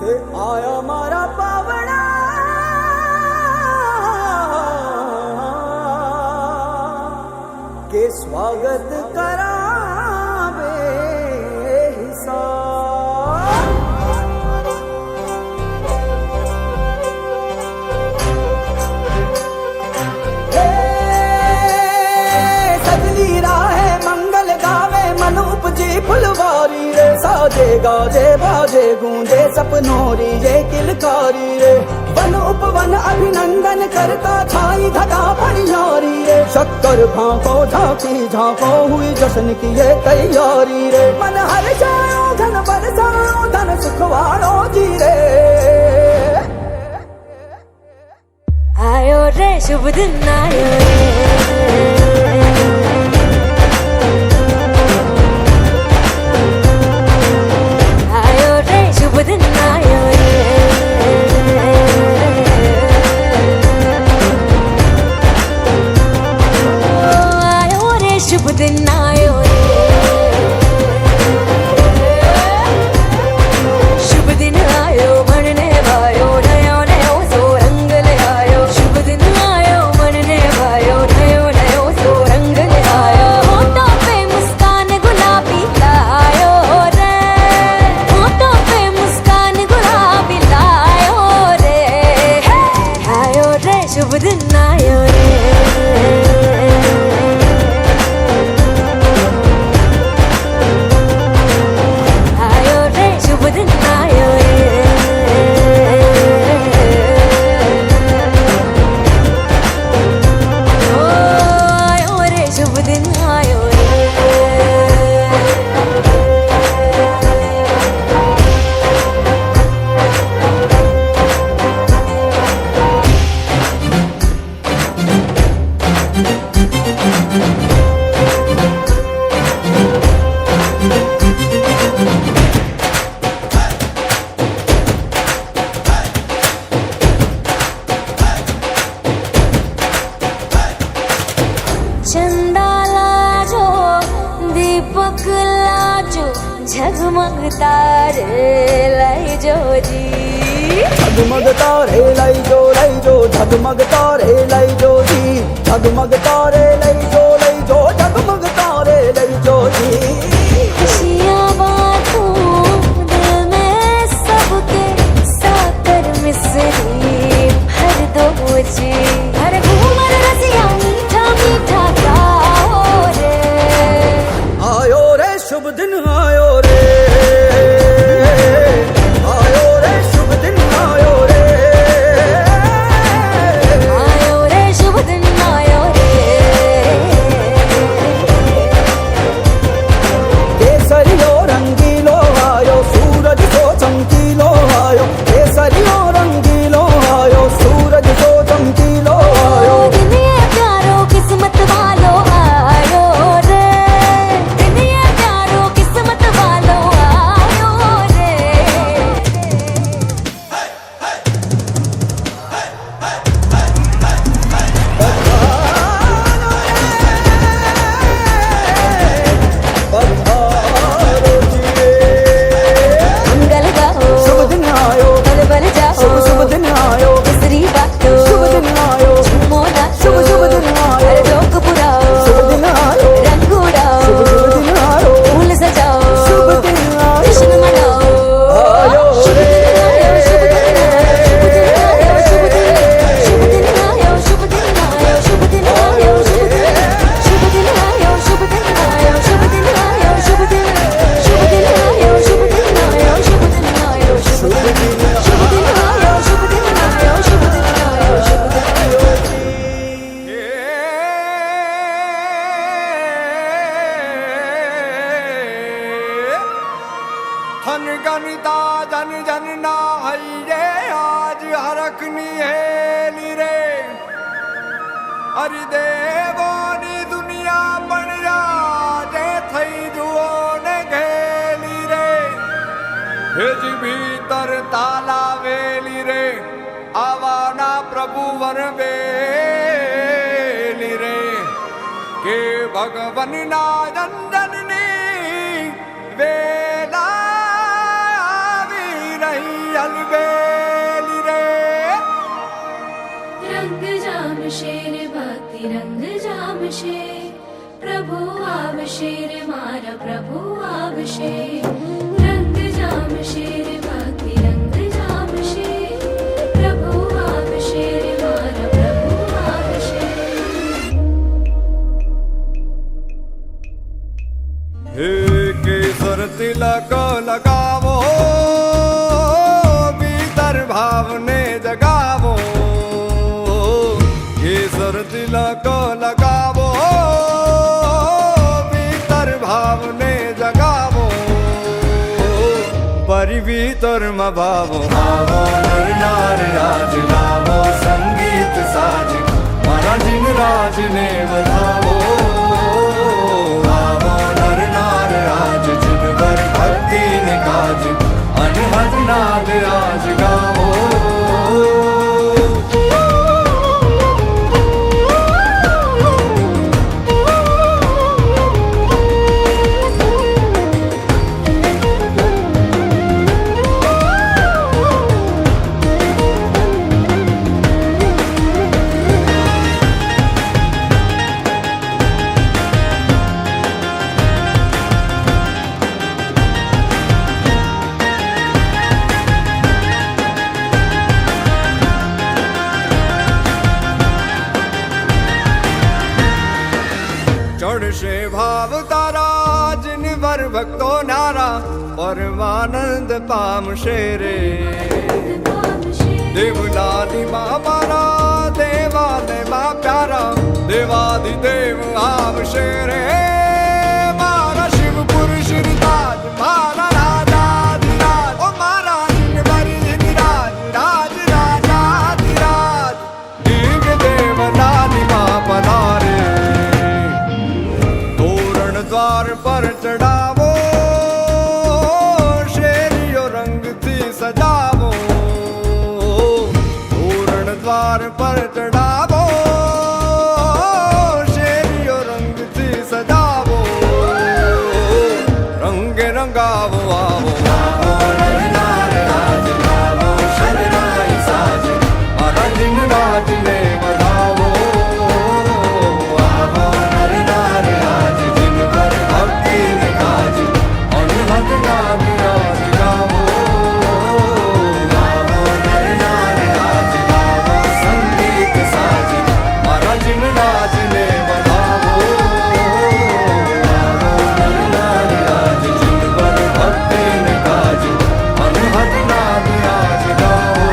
કે આયા મારા પાવડા કે સ્વાગત કરાવે सजली राहे मंगल गावे मन उपजे फुलवारी रे साजे गाजे बाजे गूंजे सपनोरी ये किलकारी रे वन उपवन अभिनंदन करता छाई घटा फनियारी रे शक्कर भांको झांकी झांको हुई जश्न की ये तैयारी रे मन हर जाओ धन बरसाओ धन सुखवारो जी रे आयो रे शुभ दिन आयो रे आयो रे शुभ दिन आयो रे आयो रे शुभ दिन आयो रे शुभ दिन आयो बनने भायो नयो नयो सो रंग ले आयो शुभ दिन आयो बनने भायो नयो नयो सो रंग ले आयो होठों पे मुस्कान गुलाबी लायो रे होठों पे मुस्कान गुलाबी लायो रे आयो रे शुभ दिन आयो रे आयो रे शुभ दिन आयो रे ओ आयो रे शुभ दिन आयो रे चंदा लाजो दीपक लाजो झगमग तारे लाई जो जी झगमग तारे लाई जो झगमग तारे लाई जो जी झगमग तारे लाई जो झगमग तारे लाई जो जी खुशियाँ बांटूं दिल में सबके साकर मिसरी भर दो जी हर घूमर रसिया मीठा मीठा गाओ रे आयो रे शुभ दिन आयो रे आयो रे शुभ दिन आयो रे आयो रे शुभ दिन आयो रे केसरियो रंगीलो आयो सूरज को चमकीलो आयो केसरियो रंगीलो आयो सूरज को चमकीलो आयो दिन ये प्यारो किस्मत वालो आयो रे दिन ये प्यारो किस्मत वालो आयो रे पधारो जी रे मंगल गाओ शुभ दिन आयो बल बल जाओ शुभ दिन आयो बिसरी बातो शुभ दिन आयो झूमो नाचो शुभ दिन आयो हर जोक पुराओ शुभ दिन आयो रंग उड़ाओ शुभ दिन आयो फूल सजाओ शुभ दिन आयो जश्न मनाओ आयो शुभ रे दिन आयो शुभ दिन आयो शुभ दिन आयो शुभ दिन आयो शुभ दिन आयो शुभ दिन आयो शुभ दिन आयो शुभ दिन आयो शुभ दिन आयो शुभ दिन आयो शुभ दिन आयो शुभ दिन आयो शुभ दिन आयो शुभ दिन आयो शुभ दिन आयो शुभ दिन आयो शुभ दिन आयो शुभ दिन धन गणिता जन जन ना हई रे आज हरकनी हेली रे हरि देवोनी दुनिया बन जाते थई जुओ ने घेली रे हेज भीतर ताला वेली रे आवाना प्रभु वर वेली रे के भगवन ना जनजननी वेला આવી રહી આવશે, પ્રભુ આવશે રે મારા પ્રભુ આવશે, રંગ જામશે રે ભક્તિ રંગ જામશે, પ્રભુ આવશે રે મારા પ્રભુ આવશે. હે કેસર તિલક લગાવો, ભીતર ભાવને જગાવો. કેસર તિલક લગાવો, ભીતર ભાવને જગાવો. પરી ભીતરમાં ભાવો આવો, નર નાર રાજ લાવો, સંગીત સાજ મારા જીન રાજને વધાવો. આવો નર નાર રાજ જીનવર ભક્તિ ને કાજ, અનહદ નાદ રાજ ગાવો. ચડશે ભાવ તારા જીનવર ભક્તો નારા, પરમાનંદ પામશે રે. દેવલાની મા મારા, દેવાને મા પ્યારા, દેવાધિદેવ આવશે રે. મારા શિવ પુરુષ તાજ, મારા રાજાધિરાજ, ઓ મારા જીનવર જીનરાજ, રાજ રાજાધિરાજ. દિવ્ય દેવલાની મા પધારે, દ્વાર પર ચડાવો, શેરીઓ રંગથી સજાવો. તોરણ દ્વાર પર ચડાવો, શેરીઓ રંગથી સજાવો. રંગે રંગાવો આવો, આવો નર નાર રાજ લાવો, શરણાઈ સાજ મારા જીન રાજને વધાવો. આવો નર નાર રાજ ભક્તિ ને કાજ, અનહદ નાદ રાજ ગાવો. આવો નર નાર રાજ લાવો, સંગીત સાજ મારા જીન રાજને વધાવો. આવો નર નાર રાજ જીનવર ભક્તિ ને કાજ, અનહદ નાદ રાજ ગાવો.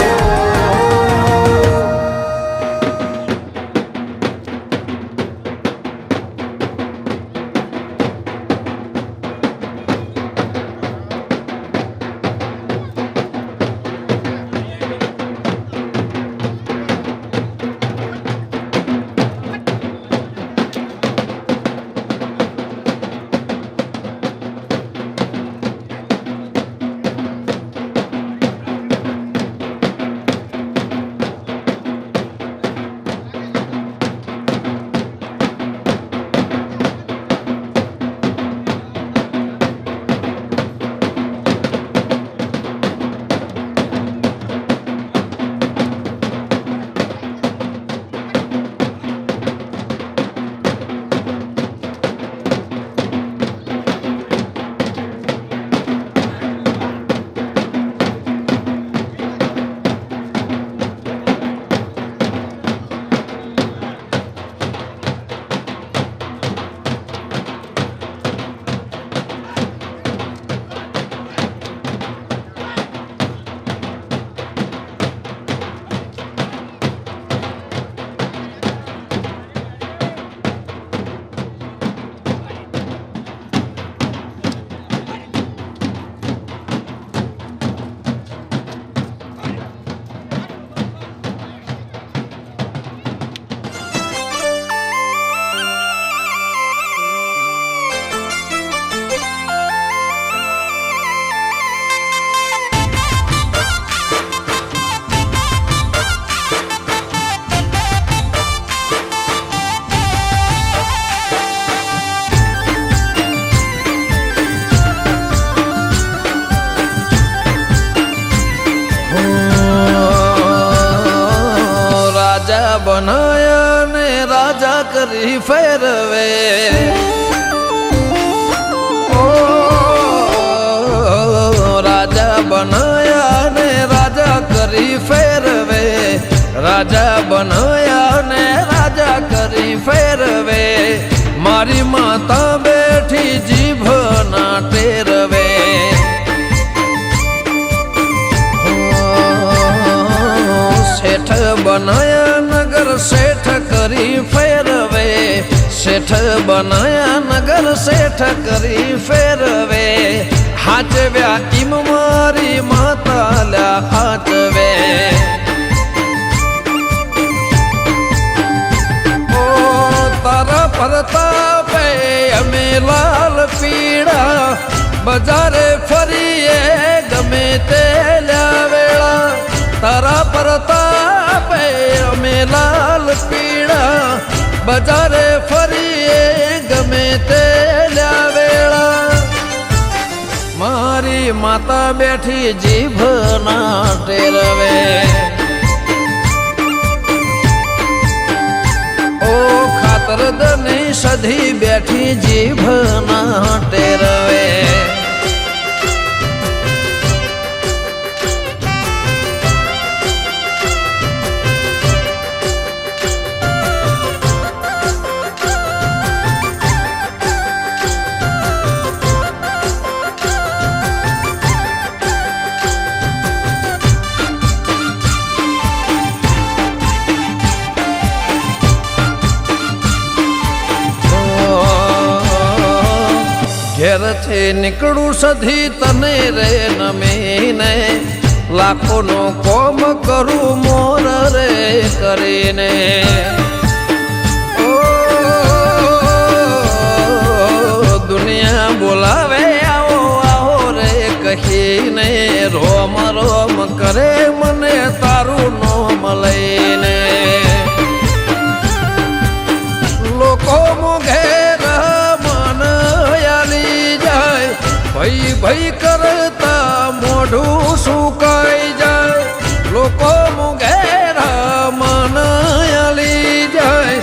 બનાયા ને રાજા કરી ફેરવે રાજા બનાયા ને રાજા કરી ફેરવે રાજા બનાયા ને રાજા કરી ફેરવે મારી માતા બેઠી જીભ ના ટેરવે શેઠ બનાયા નગર શેઠ કરી ફેરવે શેઠ બનાયા નગર શેઠ કરી ફેરવે હાચવ્યા ઈમ મારી માતા લ્યા હાચવે ઓ તારા પ્રતાપે અમે લાલ પીળા બજારે ફરીએ ગમે તે વેળા તારા પ્રતાપે અમે લાલ પીળા બજારે ફરીએ ગમે તે વેળા મારી માતા બેઠી જીભ ના ટેરવે ઓ ખાતર દની સધી બેઠી જીભ ના ટેરવે ઘેરથી નીકળું સધી તને રે નમીને લાખોનો કોમ કરું મોર રે કરીને ઓ દુનિયા બોલાવે આવો આવો રે કહીને રોમ રોમ કરે મને તારું નોમ લઈને લોકો મુઘેર ભઈ ભઈ કરતા મોઢું સુકાઈ જાય લોકો મુઘેરા મન આલી જાય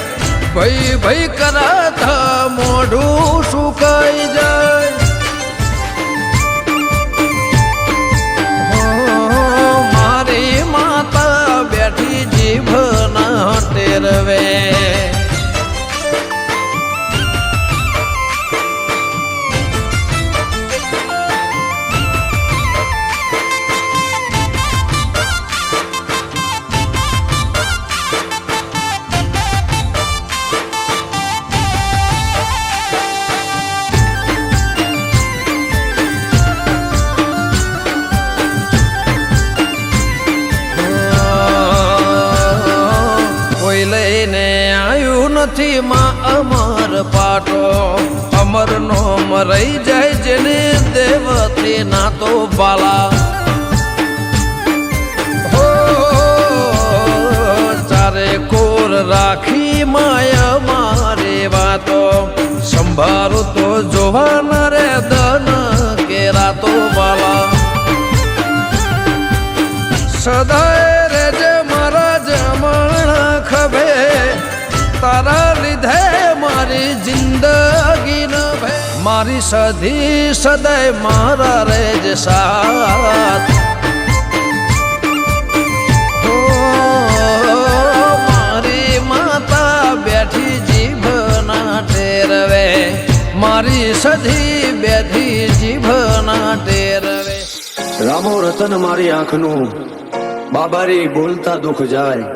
ભઈ ભઈ કરતા મોઢું સુકાઈ જાય મારી માતા બેઠી જીભ ના ટેરવે લઈને આવ્યું નથી માં અમર પાટો અમર નો મરાઈ જાય જેને દેવથી ના તો બાલા હો ચારે કોર રાખી માય મારે વાતો સંભાળો તો જોવાના રે દન કેરા તો બાલા સદાય રેજે મારા જમણા ખભે તારા લીધે મારી જિંદગી ન ભે મારી સધી સદાય મારા રેજ સાથ હો મારી માતા બેઠી જીભ ના ટેરવે મારી સધી બેઠી જીભ ના ટેરવે રામો રતન મારી આંખનું બાબારી બોલતા દુઃખ જાય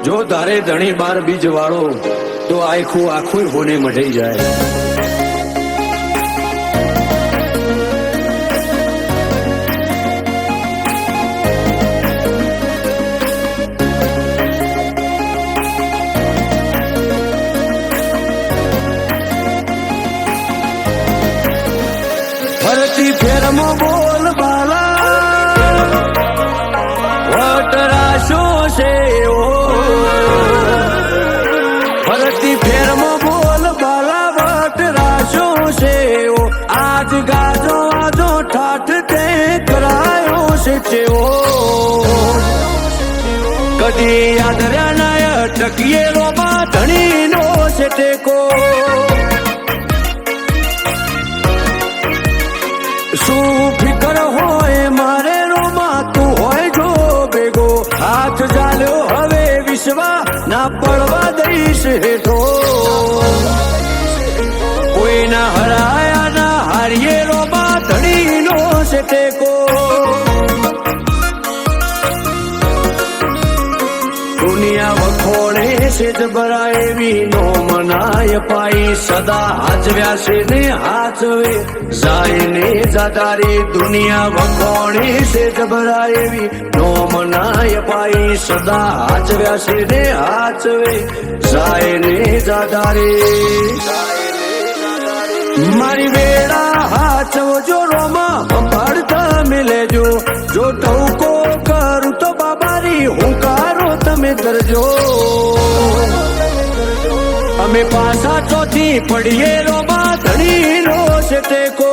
જો તારે ધણી બાર બીજ વાળો તો આખું આખું હોને મઢી જાય ફરતી ફેરમો બોલ બાલા વટરાશો છે ઓ ફરતી ફેરમો બોલ બાલા વટરાશો છે ઓ આજ ગાજો આજો ઠાઠ તે કરાયો છે ઓ કદી યાદ રહ્યા ટકીએ રોમાં ધણીનો છે ટેકો. શું ફિકર હોય મારે રોમાં તું હોય જો ભેગો. હાથ ચાલ્યો હવે વિશ્વા ના પડવા દઈશ હેઠો. કોઈના હરાયા ના હારીએ રોમાં ધણીનો છે ટેકો. દુનિયા વખોડે છે જબરા એવી નો મનાય પાઈ. સદા હાચવ્યા છે ને હાચવે જાય ને જાદારી. દુનિયા વખોડે છે જબરા એવી નો મનાય પાઈ. સદા હાચવ્યા છે ને હાચવે જાય ને જાદારી. મારી વેળા હાચવજો રોમાં સંભાળતા મિલેજો. જો ટવકો કરું તો બાબારી હુંકારો તમે કરજો. અમે પાછા ચોથી પડીએ રોમાં ધણીનો છે ટેકો.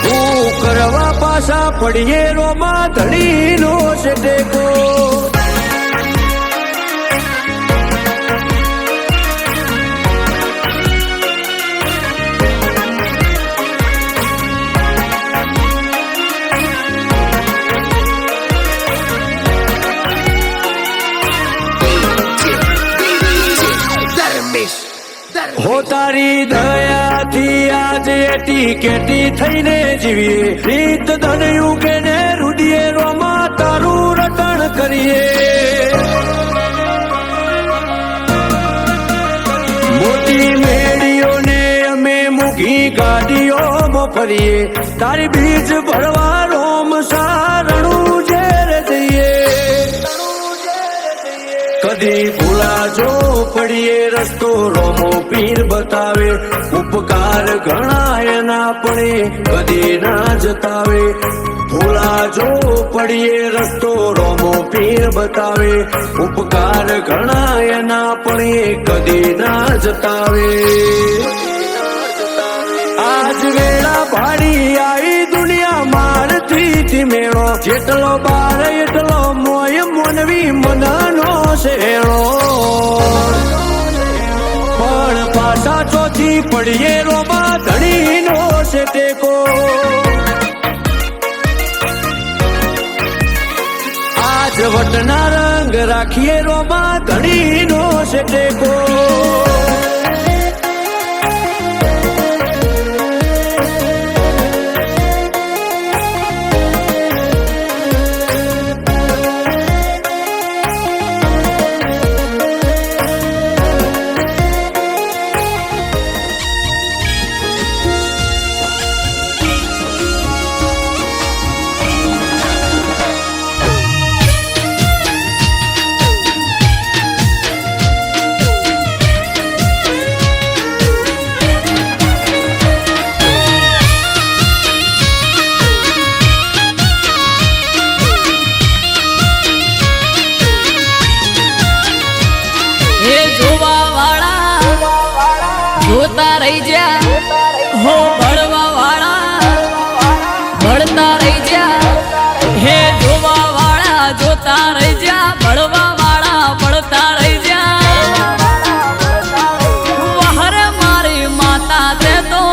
હું કરવા પાછા પડીએ રોમાં ધણીનો છે ટેકો. હો તારી દયાથી આજે એટી કેટી થઈને જીવીએ. રીત ધનયું કે ને રૂડીએ રોમાં તારું રટણ કરીએ. મોટી મેળીઓને અમે મૂકી ગાડીઓમાં ફરીએ. તારી બીજ ભરવા રોમ સારણું ઝેર જઈએ. કદી ભૂલાજો પડીએ રસ્તો રોમો પીર બતાવે. ઉપકાર ઘણા એના પડે કદી ના જતાવે. ભૂલાજો પડીએ રસ્તો રોમો પીર બતાવે. ઉપકાર ઘણા એના પડે કદી ના જતાવે. આજ વેળા ભાડી આવી દુનિયા મારથી મેળો. જેટલો બાર એટલો મોય મોનવી મનનો શેળો. પણ પાછા ચોથી પડીએ રોમાં ધણીનો છે ટેકો. આજ વટના રંગ રાખીએ રોમાં ધણીનો છે ટેકો. જોતા રહી જા હો ભળવા વાળા ભળતા રહી જા. હે જોવા વાળા જોતા રહી જા. ભળવા વાળા ભળતા રહી જા. વહર મારી માતા તે તો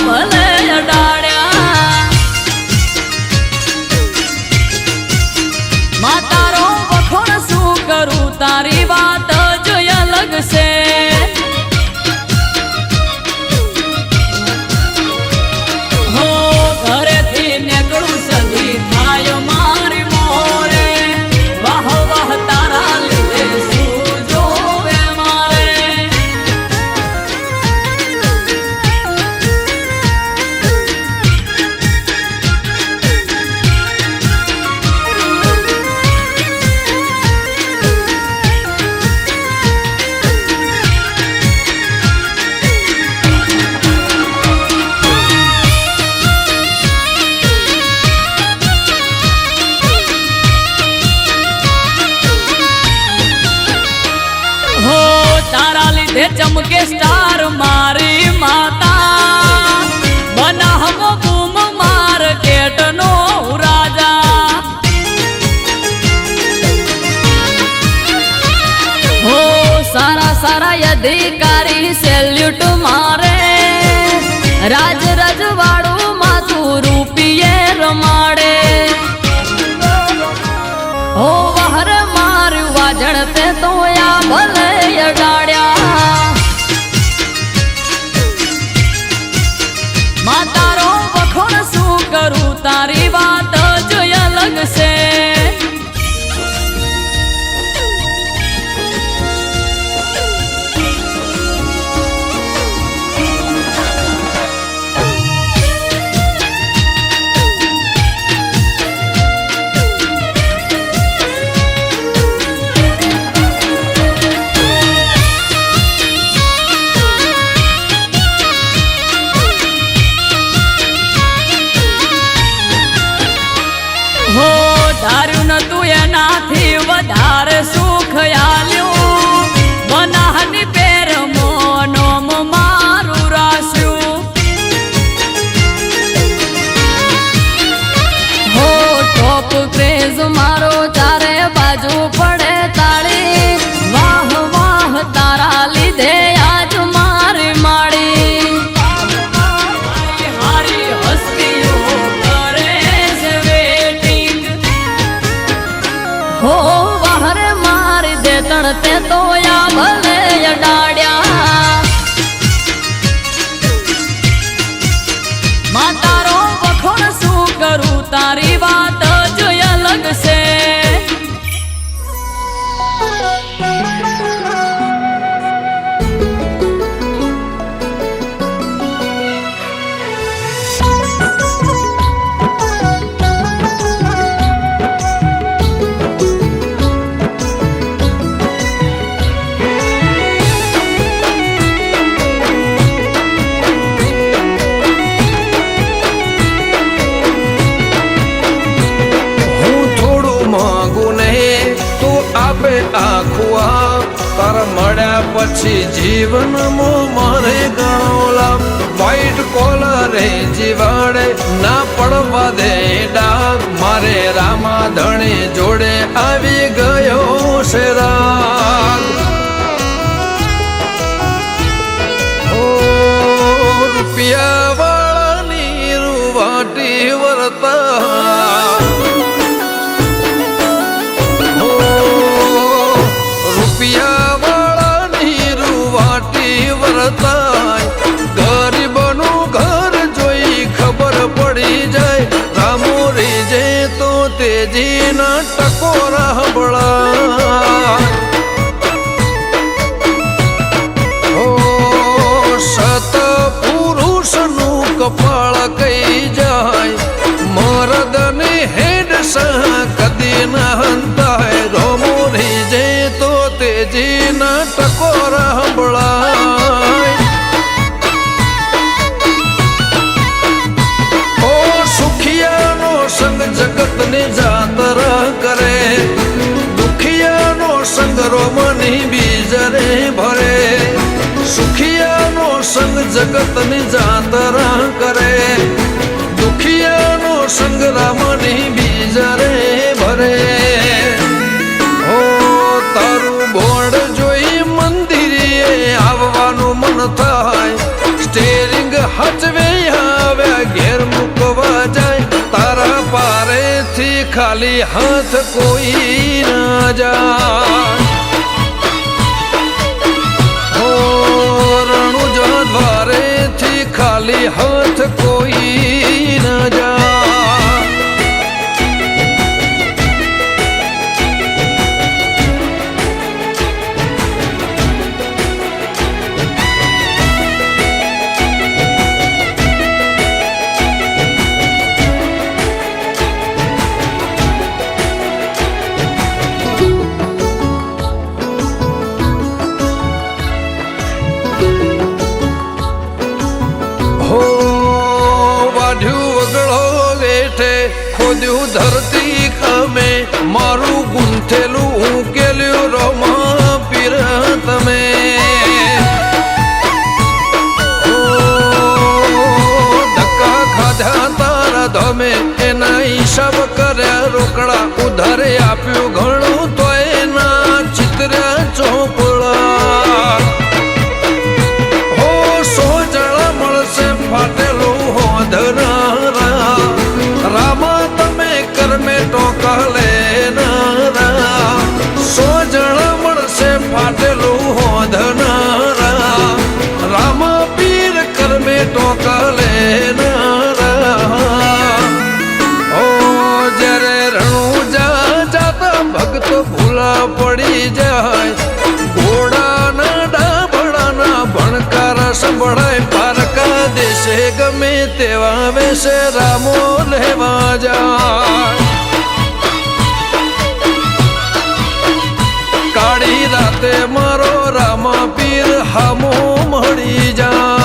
ભલે અડાડ્યા. માતારો વખોણ શું કરું તારી વાત જ અલગ છે. ચમકે સ્ટાર મારી માતા બનાહમો બૂમ માર્કેટ નો રાજા. અધિકારી સેલ્યુટ મારે રાજ રજવાડું માથું રૂપિયે રમાડે ઓ વહર માર્યું વાજણ તે તો આ ભલે અડાડ્યા માં તારો વખોણ શું કરું તારી વાત જ અલગ છે હો ધાર્યું નતું એનાથી વધારે સુખ આલ્યું બનાહની પેર મોનોમ મારું રાસ્યું હો ટોપ ક્રેઝ મારો ચારે બાજુ પડે તાળી વાહ વાહ તારા લીધે આજ મારી માળી હારી હસ્તીઓ કરે છે વેટિંગ હો વહર મારી દે તણતે તો આ ભલે અડાડ્યા માં તારો વખોણ શું કરું તારી વાત જ અલગ છે તારા મળ્યા પછી જીવનમાં મારે ઘણો લાભ વ્હાઈટ કોલરે જીવાડે ના પડવા દે ડાઘ મારે રામા ધણી જોડે આવી ગયો છે રાગ ઓ રૂપિયા વાળાની રૂવાટી વરતા ગરીબનું ઘર જોઈ ખબર પડી જાય રામોરી જે તો તેજીના ટકોરા હંભળા ઓ સત પુરુષનું કપાળ કઈ જાય મરદની હેડ સહ કદી ન હંતાય રામોરી જે તો તેજીના ટકોરા હંભળા જગતની જાતરા કરે દુખિયાનો સંગ રોમની બીજરે ભરે સુખિયાનો સંગ જગતની જાતરા કરે દુખિયાનો સંગ રામની બીજરે ભરે ઓ તારું બોર્ડ જોઈ મંદિરે આવવાનું મન થાય સ્ટેરિંગ હચવે આવ્યા ઘેર મૂકવા જાય તારા પારેથી ખાલી હાથ કોઈ ના જાય ઓ રણુજ દ્વારેથી ખાલી હાથ કોઈ ના જાય ખોદ્યું ધરતી ખમે મારું ગુંથેલું ઉકેલ્યું રોમા પીર તમે ધક્કા ખાધા તારા ધમે એના હિસાબ કર્યા રોકડા ઉધારે આપ્યું ઘણું તો એના ચિત્ર્યા ચોપડા પડી જાય ઘોડાના ડાભડાના ભણકાર સંભળાય પારકા દેશે ગમે તેવા વેશે રામો લેવા જાય કાળી રાતે મારો રામા પીર હામો મળી જા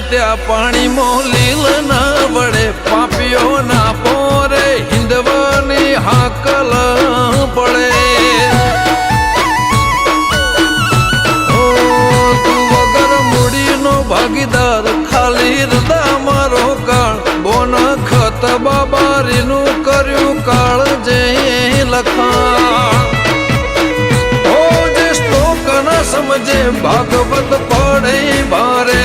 ત્યાં પાણીમાં લીલ ના વડે પાપીઓ ના પોરે હિંદવાની હાકલ પડે તું વગર મૂડીનો ભાગીદાર ખાલી હૃદા મારો કાળ બોન ખત બાબારીનું કર્યું કાળ જે લખાણ ઓ જે શ્લોક ના સમજે ભાગવત પડે ભારે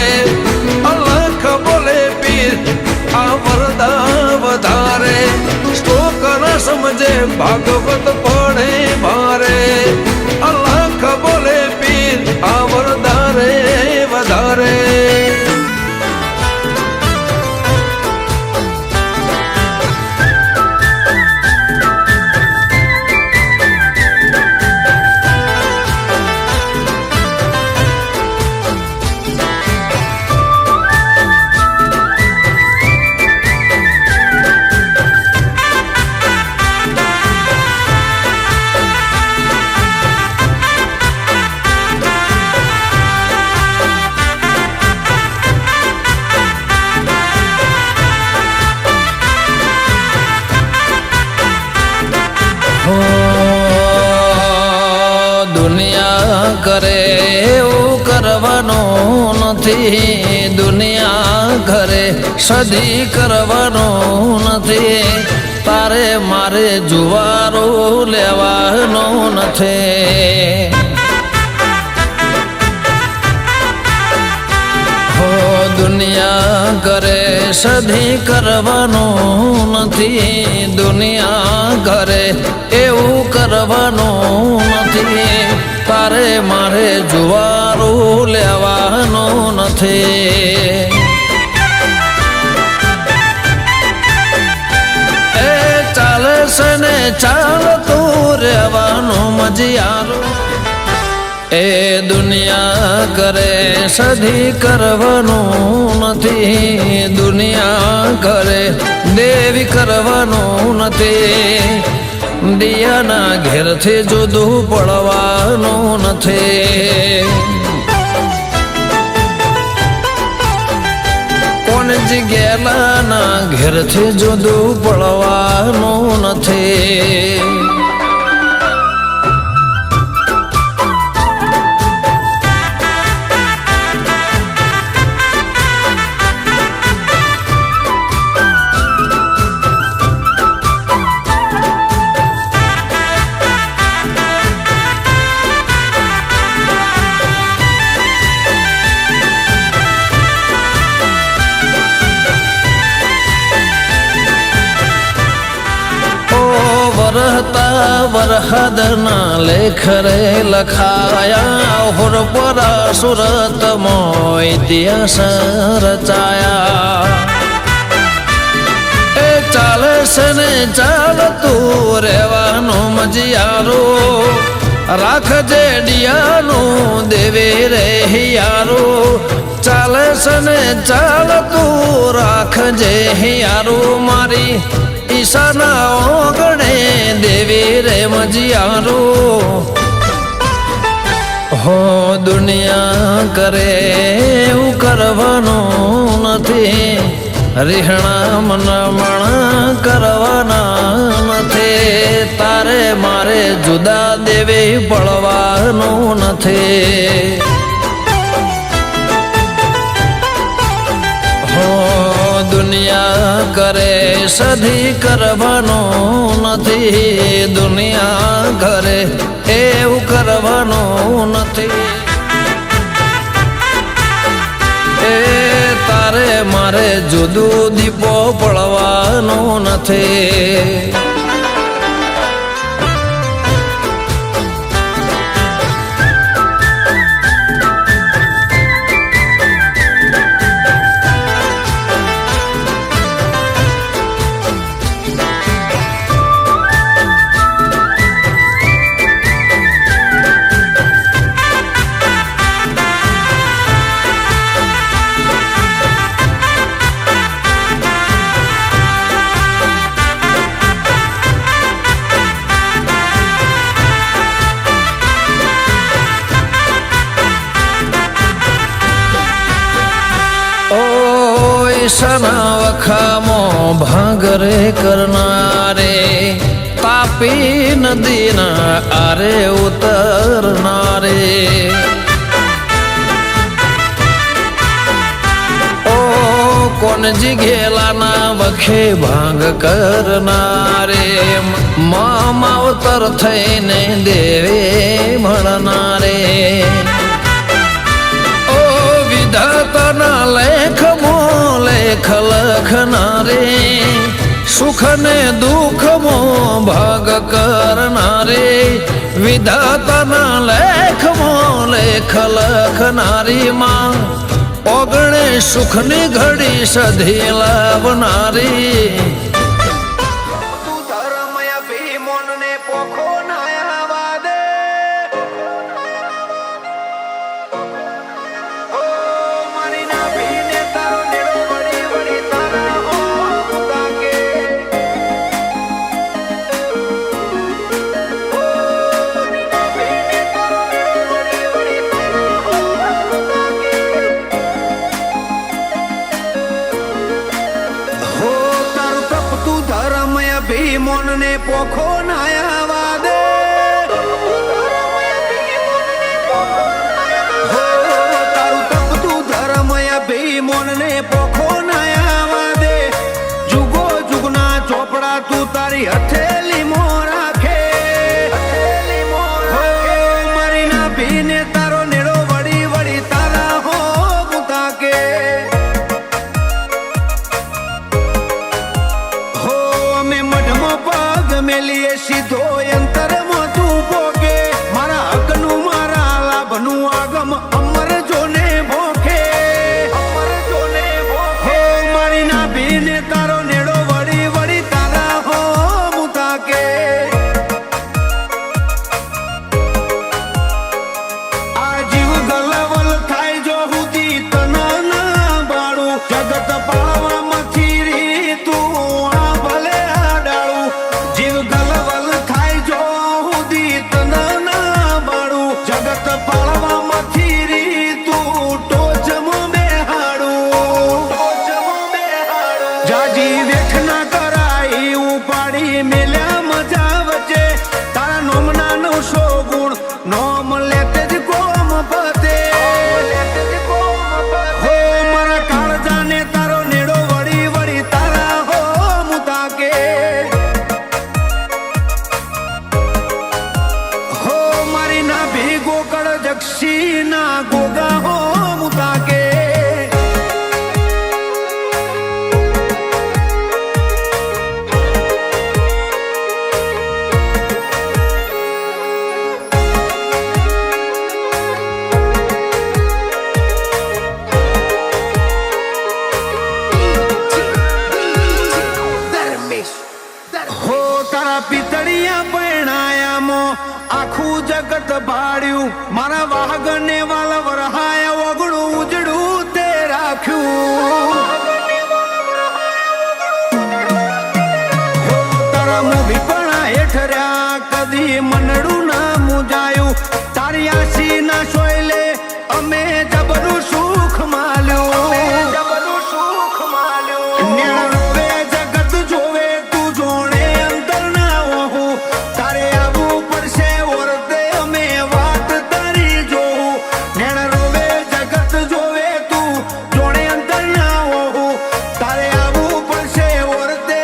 અલખ બોલે પીર આ વરદા વધારે શ્લોક ન સમજે ભાગવત પડે ભારે અલખ બોલે પીર આ વરદા રે વધારે દુનિયા કરે એવું કરવાનું નથી દુનિયા ઘરે સદી કરવાનું નથી તારે મારે જુવારું લેવાનું નથી હો દુનિયા કરે સદી કરવાનું નથી દુનિયા ઘરે એવું કરવાનું નથી તારે મારે જુવારું લેવાનું નથી એ ચાલે છે ને ચાલતું રહેવાનું મજિયારું એ દુનિયા કરે સદી કરવાનું નથી દુનિયા કરે દેવી કરવાનું નથી દિયાના ઘેરથી જુદું પડવાનું નથી કોણ જગ્યાના ઘેરથી જુદું પડવાનું નથી વરહતા વરહદના લેખ રે લખાયા હોર પરા સુરત મોય ઇતિહાસ રચાયા એ ચાલે છે ને ચાલતું રહેવાનું મજિયારો રાખજે ડિયાનું દેવે રે હિયારો ચાલે છે ને ચાલતું રાખજે હિયારો મારી ઈશાના ઓગણે દેવી રે મજિયારો હો દુનિયા કરે એવું કરવાનું નથી રીહણા મનામણ કરવાના નથી તારે મારે જુદા દેવી પડવાનું નથી હો દુનિયા કરે સધી કરવાનું નથી, દુનિયા ઘરે એવું કરવાનું નથી. એ તારે મારે જુદું દીપો પડવાનું નથી. સના વખામો ભાંગરે કરનારે, તાપી નદીના આરે ઉતરનારે. ઓ કોનજી ઘેલાના વખે ભાંગ કરનારે, માવતર થઈને દેવે મળનારે. વિધાતાના લેખમાં લેખ લખનારે, સુખ ને દુઃખમાં ભાગ કરનારે. વિધાતાના લેખમાં લેખ લખનારી માં, ઓગણે સુખની ઘડી સધી લાવનારી. મોનને પોખો નાયા દે, તારું તપતું ધર્મયા ભી મોનને પોખો નાયા દે. જુગો જુગના ચોપડા તું તારી હથેલી મો રાખે, મારી ના ભીને તારો નેડો વળી વળી તારા હો મુતાકે. મેલીએ સીધો અંતરમાં તું પોકે, મારા હકનું મારા લાભનું આગમ અમર જોને ભોખે. હો મારી ના ભીને તારો નેડો વળી વળી તારા હો મુતાકે. આ જીવ ગલવલ થાય જો હુદી તના ના બાળું, જગત પાળવામાંથી રી તું આ ભલે આડાળું. જીવ ગલવલ થાય જો હુદી તના બાળું, જગત પાળવામાંથી રી તું ટોચમાં બેહાડું. જાજી વેઠ ના કરાઈ ઉપાડી મેલ્યા મજા વચ્ચે, તારા નોમના 900 ગુણ નોમ લેતે જ કોમ પતે. હો મારા કાળજાને તારો નેડો વળી વળી તારા હો મુતાકે. હો મારી ના ભેગો કળ જક્ષી ના ગોગા હો મુતાકે. હો તારા પિતળિયા પરણાયામાં આખું જગત ભાડ્યું, મારા વાહગને વાલ વરહાયા ઓગળું ઉજળું તે રાખ્યું. હો તારા મોભીપણા હેઠ રહ્યા કદી મનડું ના મુજાયું, તારી આશી ના સોયલે અમે જબરું સુખ માલ્યું. નેણ રોવે જગત જોવે તું જોણે અંતર ના હોઉં, તારે આવવું પડશે ઓરતે અમે વાત તારી જોઉં. નેણ રોવે જગત જોવે તું જોણે અંતર ના હોઉં, તારે આવવું પડશે ઓરતે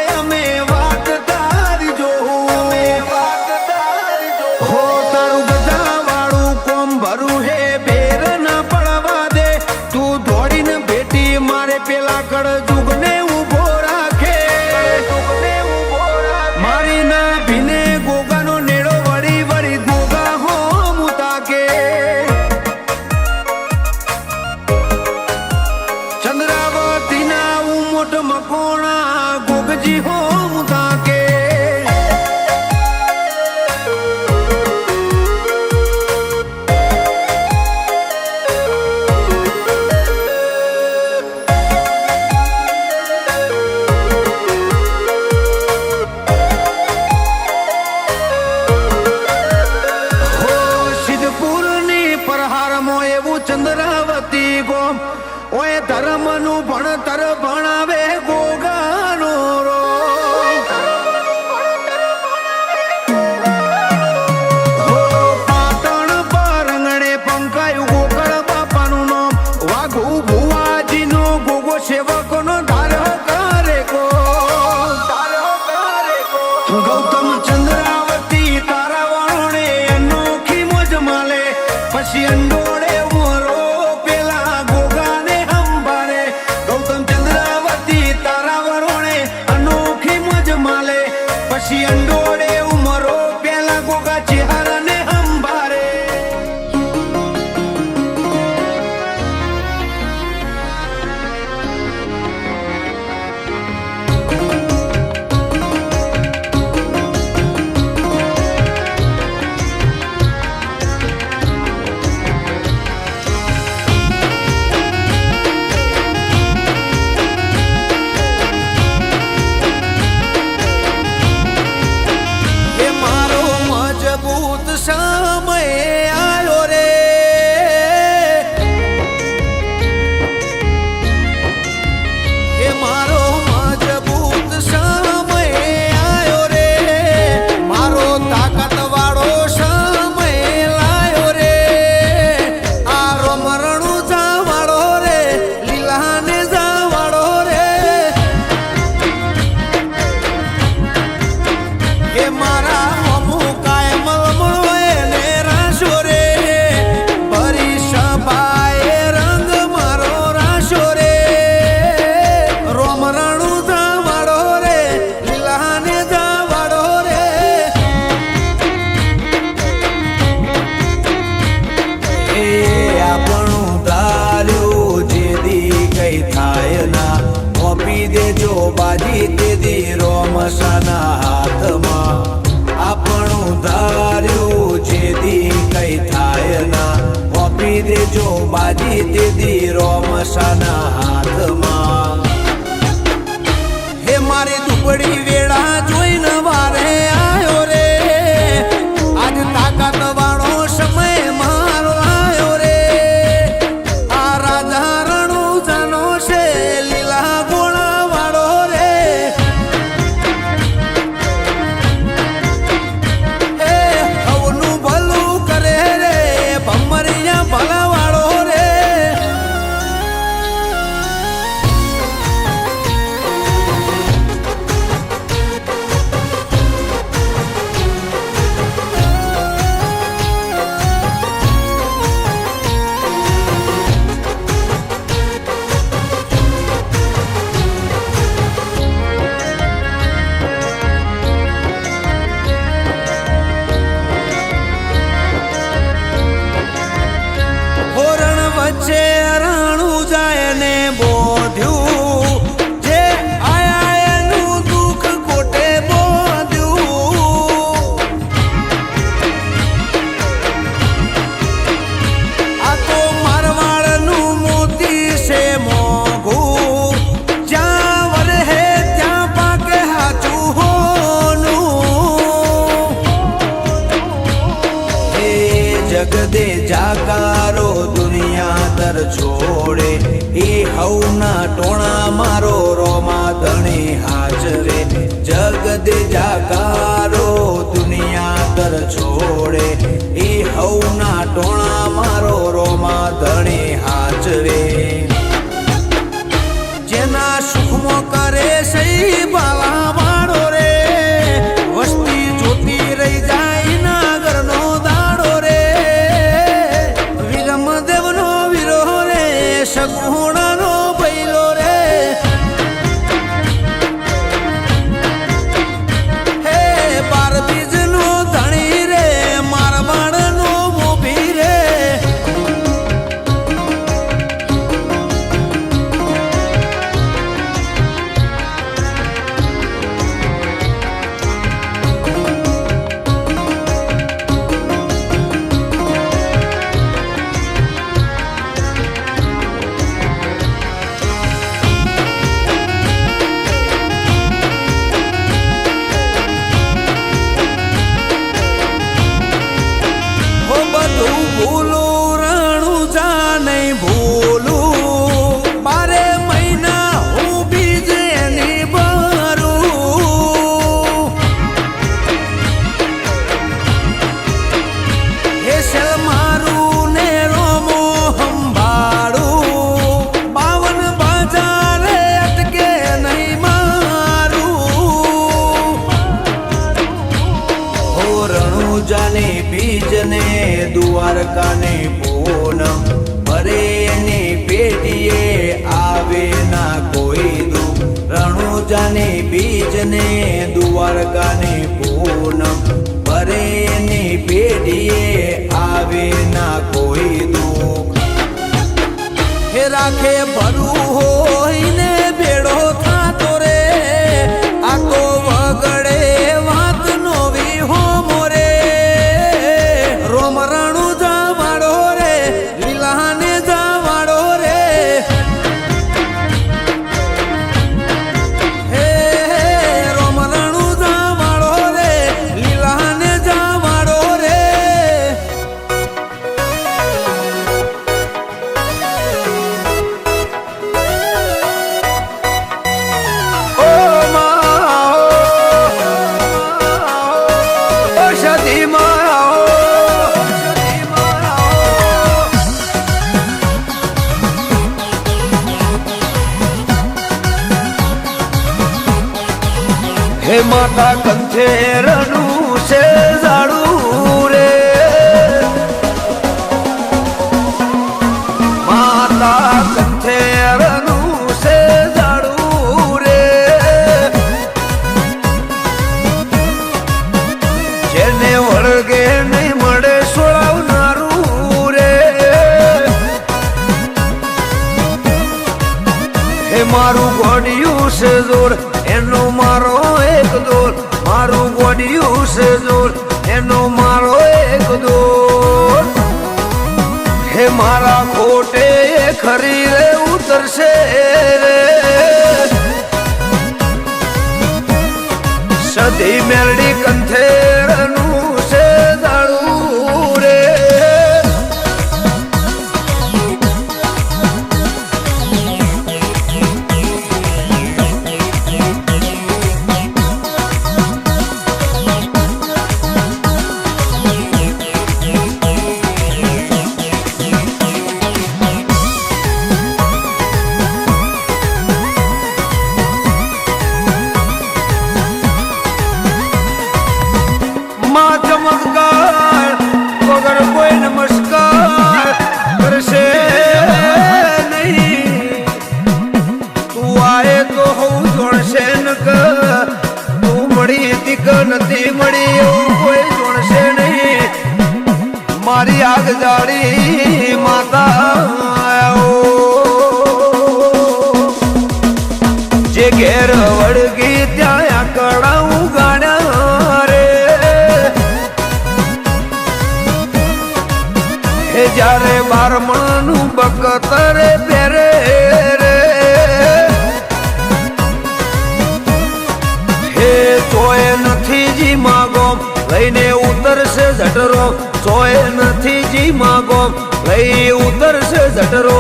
ગૌતમ ચંદ્રાવતી તારા વરણે અનોખી મોજ માલે પછી અંડોળે મોરો પેલા ગોગાને હંભારે ગૌતમ ચંદ્રાવતી તારા વરણે અનોખી મોજ માલે પછી અંડોળે ઉમરો પેલા ગોગા ચેહરાને હંભારે એ મારો મજબૂત સમય આવ્યો રે એ મારો મજબૂત સમય આવ્યો રે મારો તાકાત વાળો સમય લાયો રે આ રોમરણું જાવાળો રે લીલાને જાવાળો રે એ મારા મમુ કાયમ લમણો એને રાશો રે ભરી સભાએ રંગ મારો રાશો રે રોમરણું જાવાળો રે લીલાને જાવાળો રે એ આપણું ધાર્યું જેદી કઈ થાય ના આપી દેજો બાજી તેદી રોમસાના હાથમાં આપણું ધાર્યું જેદી કઈ થાય ના આપી દેજો બાજી તેદી રોમસાના હાથમાં હે મારી દુબળી વેળા જોઈને વારે આવ્યો રે આજ તાકાત વાળો સમય મારો આવ્યો રે આ રાજા રણું જાનો છે લીલા ગોળા વાળો રે એ હવનું ભલું કરે રે ભમરિયા ભલા વાળો રે હોરણ વચ્ચે રાણું જાય ને બોધ્યું જે આયા એનું દુઃખ કોટે બોધ્યું આ તો મારવાડનું મોતી છે મોઘું જ્યાં વરહે ત્યાં પાકે હાચું હોનું એ જગદે જાકારો દુનિયા દર છોડે એ હવના ટોણા મારો રોમા ધણી હાજરે જગદે જાકારો દુનિયા દર છોડે એ હવના ટોણા મારો રોમા ધણી હાજરે જેના સુખમાં કરે સહી બાલા વાળો રે વસ્તી જોતી રહી જાય નાગરનો દાડો રે વિરમદેવનો વીરો રે સગુણાનો ભૈલો રે હે બાર બીજનો ધણી રે રણુજાને બીજને દ્વારકાને પૂનમ ભરે એની પેટીએ આવે ના કોઈ દુઃખ રણુજાને બીજને દ્વારકાને પૂનમ ભરે એની પેટીએ આવે ના કોઈ દુઃખ હે રાખે ભરું હોય ને બેડો થાતો રે આ તો વગડે વાત નોવી હો મોરે રોમ રણુ જવાડો રે લીલાને જવાડો રે હે રોમ રણુ જવાડો રે લીલાને જવાડો રે હે માતા કંથેરનું છે ઝાડું રે માતા કંથેરનું છે ઝાડું રે જેને વળગે નહીં મળે સોળાવનારું રે હે મારું ગોડિયું છે જોર એનો મારો એક દોર મારું ગોડિયું છે જોર એનો મારો એક દોર હે મારા ખોટે ખરી રે ઉતરશે રે સધી મેલડી કંથેરનું છે દાળું રે માં ચમત્કાર વગર કોઈ નમસ્કાર કરશે નહીં તું આયે તો હું જોડશે ન તું મળી હતી કે નથી મળી એવું કોઈ જોડશે નહીં મારી આગ જાળી માતા જે ઘેર વળગી ત્યાં આકડા ઉગાડ્યા રે જ્યારે બારમાનું બકતરે પહેરે રે હે ચોય નથી જી માગો લઈને ઉતરશે જટરો ચોય નથી જી માગો લઈ ઉતરશે જટરો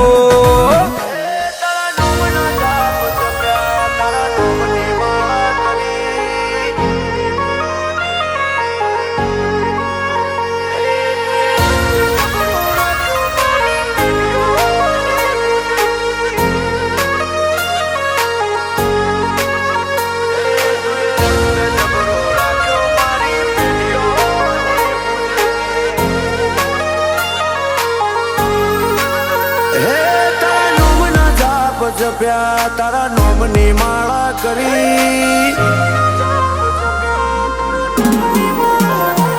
જપ્યા તારા નોમની માળા કરી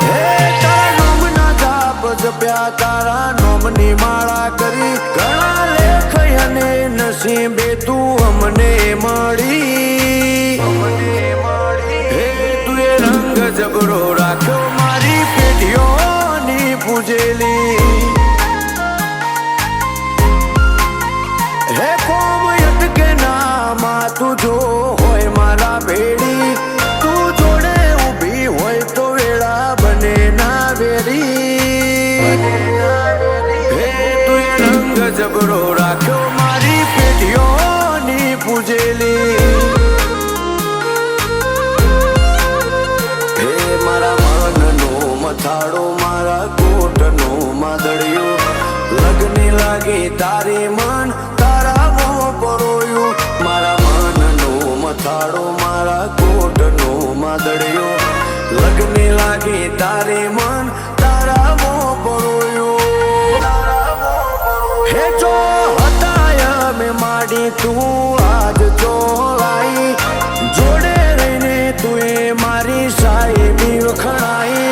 હે તારા નોમના જાપ જપ્યા તારા નોમની માળા કરી ઘણા લેખ અને નસીબે તું અમને મળી હે તું એ રંગ જબરો રાખ્યો મારી પેઢીઓની પૂજેલી હે કોમ અટકે ના માં તું જો હોય મારા ભેડી તું જોડે ઊભી હોય તો વેળા બને ના વેરી હે તું એ રંગ જબરો રાખ્યો મારી પેઢીઓની પૂજેલી હે મારા લગને લાગી તારે મન તારા મો પરોયો હે જો હતાય મે માડી તું આજ ચોરાઈ જોડે રહીને તું મારી સાહેબી વખણાઈ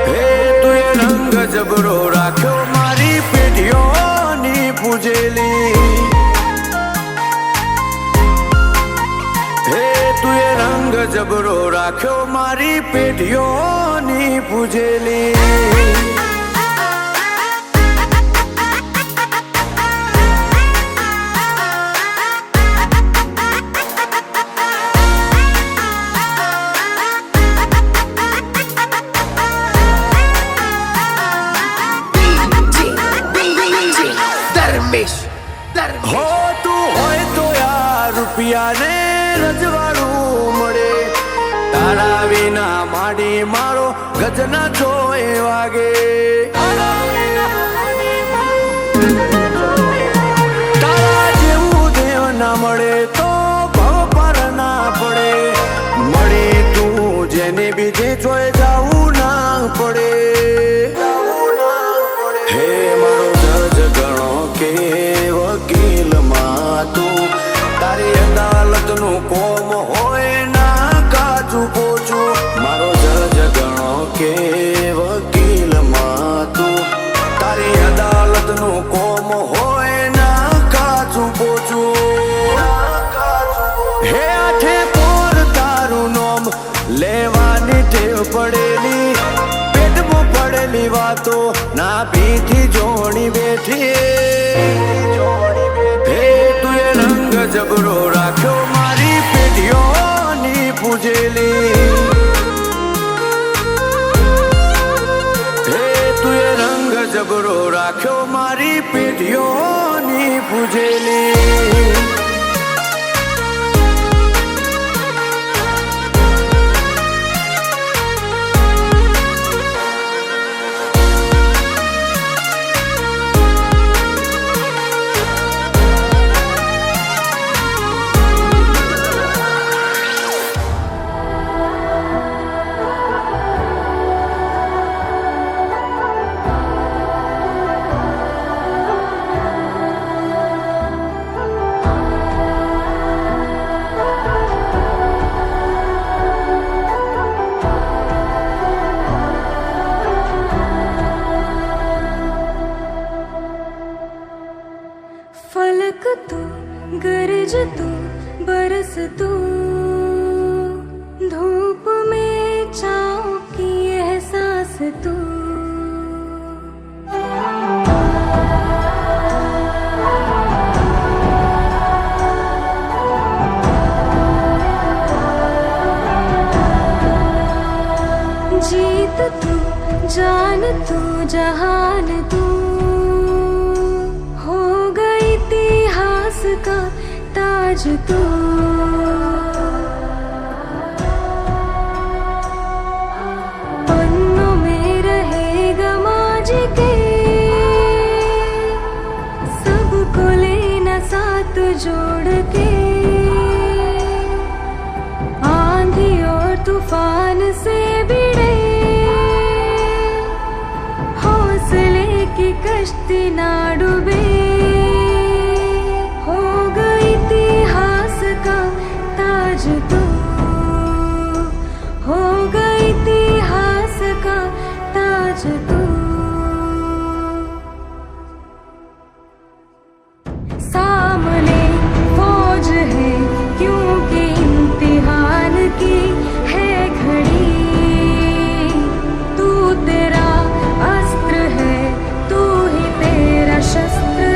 હે તું રંગ જબરો રાખ્યો મારી પેઢીઓની પૂજેલી રંગ જબરો રાખ્યો મારી પેઢીઓની પૂજેલી હો તું હોય તો યાર રૂપિયાને રજવાડું મળે તારા વિના માડી મારો ગજના જોએ વાગે તારા જેવું દેવ ના મળે તો ભવ પર ના પડે મળે તું જેને બીજે જોઈ જાવું ના પડે હે મારો જજ ગણો કે વકીલ માં તું તારી અદાલત નું કોમ હોય ના કાચું પોચું મારો જજ ગણો કે વકીલ માં તું તારી અદાલત નું કોમ હોય ના કાચું પોચું હે આઠે પોર તારું નોમ લેવાની ટેવ પડેલી પેટમાં પડેલી વાતો ના ભીથી જોણી બેઠી હે તું રંગ જબરો રાખ્યો મારી પેઢીઓની પૂજેલી હે તું રંગ જબરો રાખ્યો મારી પેઢીઓની પૂજેલી फलक तू गरज तू बरस तू धूप में छाँव की एहसास तू जीत तू जान तू जहान तू हो गई इतिहास का ताज तू पन्नों में रहेगा माजी के सबको लेना साथ जोड़ के आंधी और तूफान से भिड़े हौसले की कश्ती ना डूबे हो गई इतिहास का ताज तू हो गई इतिहास का ताज तू सामने फौज है क्योंकि इम्तिहान की है घड़ी तू तेरा अस्त्र है तू ही तेरा शस्त्र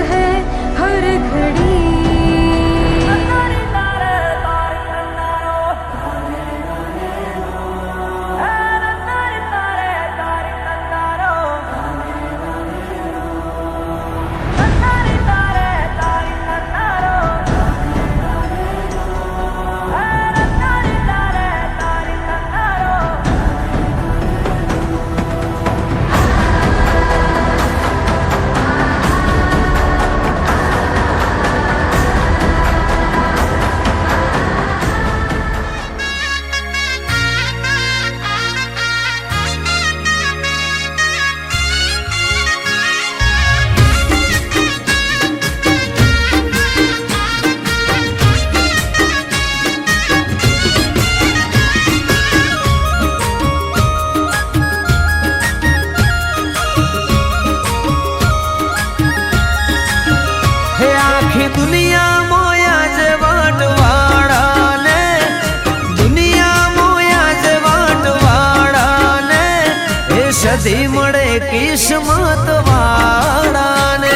સધી મળે કિસ્મત વાળાને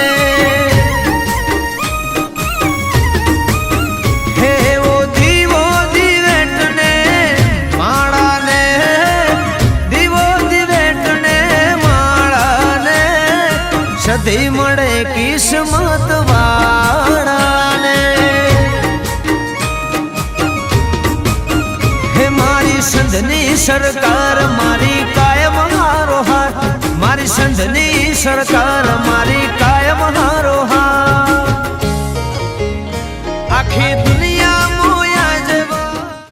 હે એવો દીવો દિવેટને માળાને દીવો દિવેટને માળાને સધી મળે કિસ્મત વાળાને હે મારી સંધની સરકાર મારી કાયમ હારો હાથ મારી સંધની સરકાર મારી કાયમ હારો હાથ આખી દુનિયા